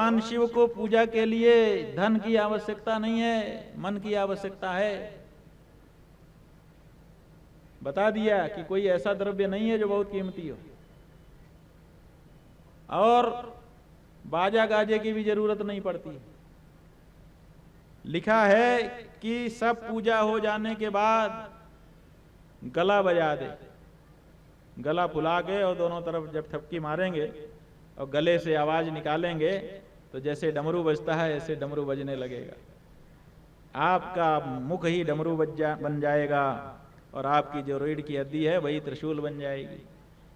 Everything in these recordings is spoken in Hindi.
भगवान शिव को पूजा के लिए धन की आवश्यकता नहीं है, मन की आवश्यकता है। बता दिया कि कोई ऐसा द्रव्य नहीं है जो बहुत कीमती हो, और बाजा गाजे की भी जरूरत नहीं पड़ती। लिखा है कि सब पूजा हो जाने के बाद गला बजा दे, गला फुला के और दोनों तरफ जब ठपकी मारेंगे और गले से आवाज निकालेंगे तो जैसे डमरू बजता है ऐसे डमरू बजने लगेगा। आपका मुख ही डमरू बन जाएगा और आपकी जो रीढ़ की हड्डी है वही त्रिशूल बन जाएगी।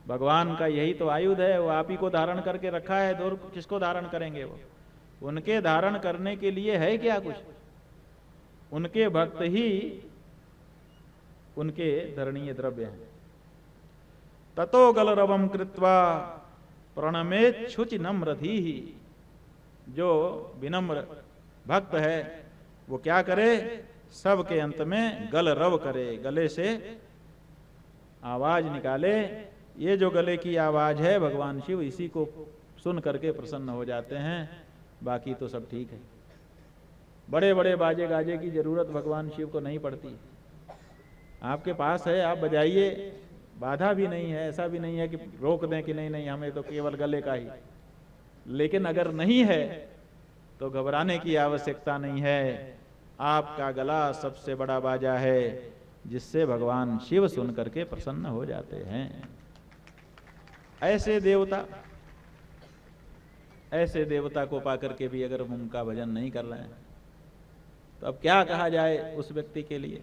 भगवान का यही तो आयुध है, वो आप ही को धारण करके रखा है, दूर किसको धारण करेंगे वो? उनके धारण करने के लिए है क्या कुछ? उनके भक्त ही उनके धरणीय द्रव्य हैं। ततो गलरवम कृत्वा प्रणमेत शुचि नम्रधि, जो विनम्र भक्त है वो क्या करे? सबके अंत में गल रव करे, गले से आवाज निकाले। ये जो गले की आवाज है भगवान शिव इसी को सुन करके प्रसन्न हो जाते हैं, बाकी तो सब ठीक है। बड़े बड़े बाजे गाजे की जरूरत भगवान शिव को नहीं पड़ती। आपके पास है, आप बजाइए, बाधा भी नहीं है, ऐसा भी नहीं है कि रोक दें कि नहीं नहीं हमें तो केवल गले का ही। लेकिन अगर नहीं है तो घबराने की आवश्यकता नहीं है। आपका गला सबसे बड़ा बाजा है जिससे भगवान शिव सुन करके प्रसन्न हो जाते हैं। ऐसे देवता को पाकर के भी अगर उनका भजन नहीं कर रहे हैं तो अब क्या कहा जाए उस व्यक्ति के लिए।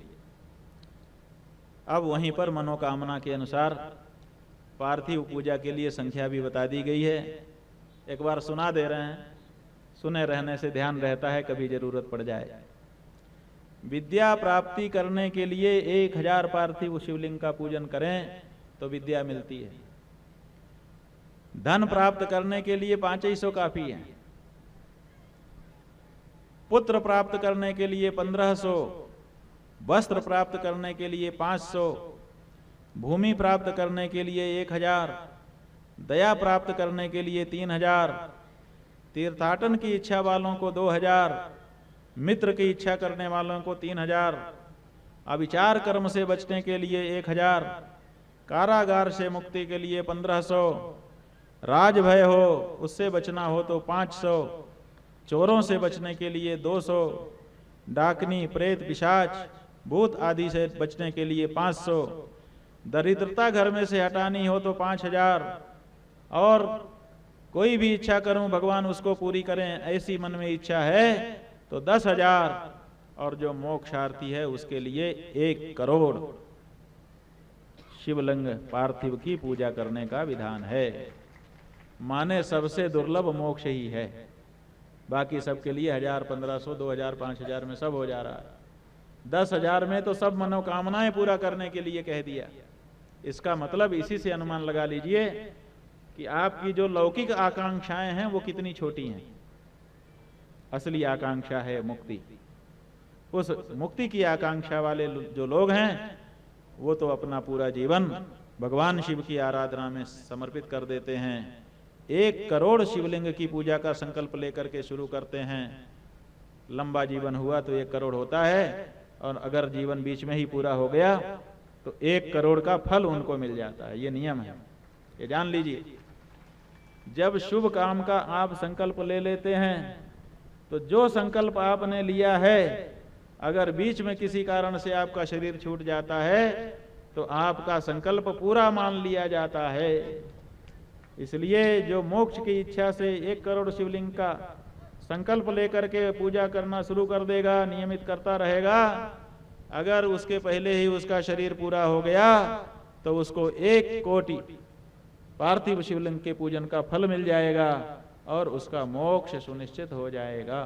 अब वहीं पर मनोकामना के अनुसार पार्थिव पूजा के लिए संख्या भी बता दी गई है। एक बार सुना दे रहे हैं, सुने रहने से ध्यान रहता है, कभी जरूरत पड़ जाए। विद्या प्राप्ति करने के लिए 1000 पार्थिव शिवलिंग का पूजन करें तो विद्या मिलती है। धन प्राप्त करने के लिए 500 काफी है। पुत्र प्राप्त करने के लिए 1500, वस्त्र प्राप्त करने के लिए 500, भूमि प्राप्त करने के लिए 1000, दया प्राप्त करने के लिए 3000, तीर्थाटन की इच्छा वालों को 2000, मित्र की इच्छा करने वालों को 3000, अविचार कर्म से बचने के लिए 1000, कारागार से मुक्ति के लिए 1500, राजभय हो उससे बचना हो तो 500, चोरों से बचने के लिए 200, डाकनी प्रेत पिशाच भूत आदि से बचने के लिए 500, दरिद्रता घर में से हटानी हो तो 5000, और कोई भी इच्छा करूं भगवान उसको पूरी करें ऐसी मन में इच्छा है तो 10,000, और जो मोक्षार्थी है उसके लिए 1 करोड़ शिवलिंग पार्थिव की पूजा करने का विधान है। माने सबसे दुर्लभ मोक्ष ही है, बाकी सबके लिए 1000, 1500, 2000, 5000 में सब हो जा रहा है। 10,000 में तो सब मनोकामनाएं पूरा करने के लिए कह दिया। इसका मतलब इसी से अनुमान लगा लीजिए कि आपकी जो लौकिक आकांक्षाएं हैं वो कितनी छोटी हैं। असली आकांक्षा है मुक्ति। उस मुक्ति की आकांक्षा वाले जो लोग हैं वो तो अपना पूरा जीवन भगवान शिव की आराधना में समर्पित कर देते हैं। 1 करोड़ शिवलिंग की पूजा का संकल्प लेकर के शुरू करते हैं। लंबा जीवन हुआ तो 1 करोड़ होता है, और अगर जीवन बीच में ही पूरा हो गया तो 1 करोड़ का फल उनको मिल जाता है। ये नियम है, ये जान लीजिए। जब शुभ काम का आप संकल्प ले लेते हैं तो जो संकल्प आपने लिया है, अगर बीच में किसी कारण से आपका शरीर छूट जाता है तो आपका संकल्प पूरा मान लिया जाता है। इसलिए जो मोक्ष की इच्छा से 1 करोड़ शिवलिंग का संकल्प लेकर के पूजा करना शुरू कर देगा, नियमित करता रहेगा, अगर उसके पहले ही उसका शरीर पूरा हो गया तो उसको 1 कोटि पार्थिव शिवलिंग के पूजन का फल मिल जाएगा और उसका मोक्ष सुनिश्चित हो जाएगा।